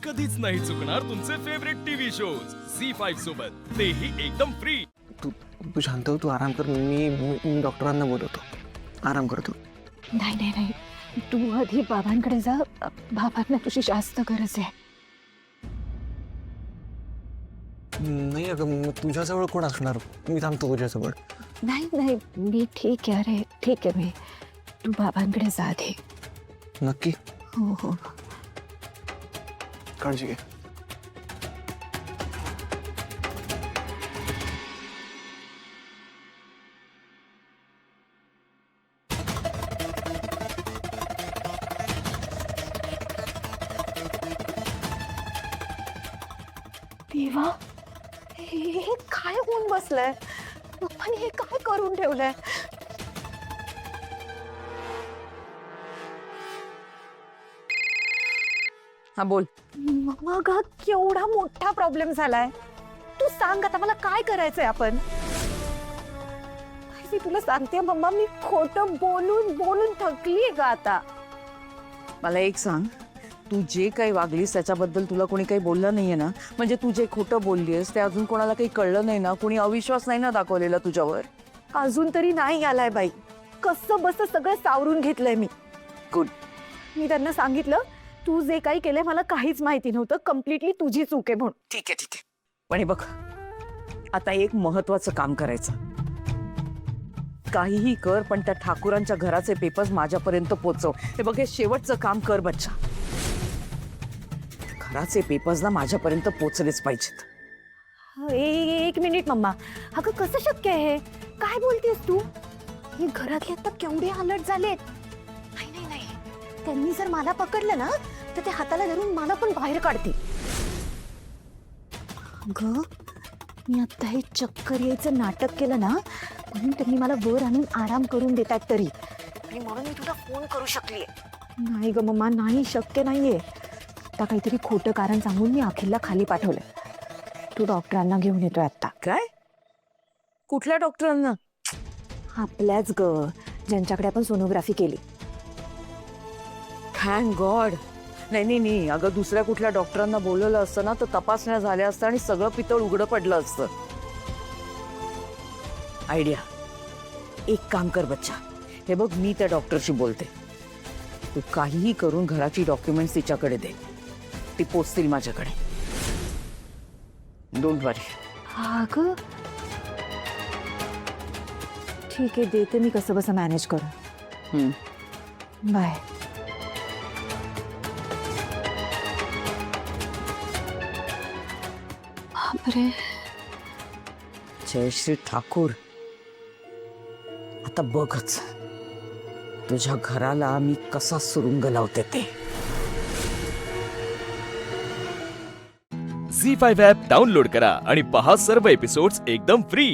कधीच नाही चुकणार तुमचे फेवरेट टीव्ही शोज झी5 सोबत, तेही एकदम फ्री। तू तू शांत हो, तू आराम कर। मी डॉक्टरांना बोलवतो, आराम करतो। नाही नाही नाही, तू आधी बाबांकडे जा, बाबांना तुझी जास्त गरज आहे। नाही अगं, मग तुझ्याजवळ कोण असणार? मी थांबतो तुझ्याजवळ। नाही नाही, मी ठीक आहे, अरे ठीक आहे, मी तू बाबांकडे जा आधी। नक्की? हो हो। काळजी घे। देवा, हे काय होऊन बसलंय? पप्पानी हे काय करून ठेवलंय? हा बोल। मग केवढा मोठा प्रॉब्लेम झालाय, तू सांग आता मला काय करायचंय आपण? मी तुला सांगते मम्मा, मी खोटं बोलून बोलून थकलीये का आता? मला एक सांग, तू जे काही वागलीस त्याच्याबद्दल तुला कोणी काही बोललं नाहीये ना? म्हणजे तू जे खोटं बोललीस ते अजून कोणाला काही कळलं नाही ना? कोणी अविश्वास नाही ना दाखवलेला तुझ्यावर? अजून तरी नाही आलाय बाई, कसं बस सगळं सावरून घेतलंय मी। गुड। मी त्यांना सांगितलं, तू जे काही केलंय मला काहीच माहिती नव्हतं, कम्प्लिटली तुझी चूक आहे म्हणून। ठीक आहे ठीक आहे, पण हे बघ, आता एक महत्वाचं काम करायचं। काहीही कर, पण त्या ठाकूरांच्या घराचे पेपर्स माझ्यापर्यंत पोहोचव। हे बघ, हे शेवटचं काम कर बच्चा। घराचे पेपर्स ना माझ्यापर्यंत पोहोचलेच पाहिजेत। एक मिनिट मम्मा, अगं कसं शक्य आहे हे? काय बोलतेस तू? हे घरातले आता केवढे अलर्ट झालेत। नाही नाही नाही, त्यांनी जर मला पकडलं ना तर ते हाताला धरून मला पण बाहेर काढतील। अगं, मी आता हे चक्कर यायचं नाटक केलं ना, म्हणून त्यांनी मला वर आणून आराम करून देतात तरी, आणि म्हणून मी तुला फोन करू शकलीये। नाही ग मम्मा, नाही, शक्य नाहीये। आता काहीतरी खोटं कारण सांगून मी अखिलला खाली पाठवलंय। तू डॉक्टरांना घेऊन येतोय आता। काय? कुठल्या डॉक्टरांना? आपल्याच ग, ज्यांच्याकडे आपण सोनोग्राफी केली। Thank God. नाही नाही नाही, अगं दुसऱ्या कुठल्या डॉक्टरांना बोलवलं असतं ना तर तपासण्या झाल्या असत्या आणि सगळं पितळ उघडं पडलं असतं। आयडिया, एक काम कर बच्चा, हे बघ, मी त्या डॉक्टरशी बोलते। तू काहीही करून घराची डॉक्युमेंट्स तिच्याकडे दे, ती पोचतील माझ्याकडे। डोंट वरी। अगं ठीक आहे, देते मी कसं बसं मॅनेज करून। बाय। बापरे, जयश्री ठाकूर, आता बघच तुझ्या घराला मी कसा सुरुंग लावते ते। झी5 ॲप डाउनलोड करा आणि पहा सर्व एपिसोड्स एकदम फ्री।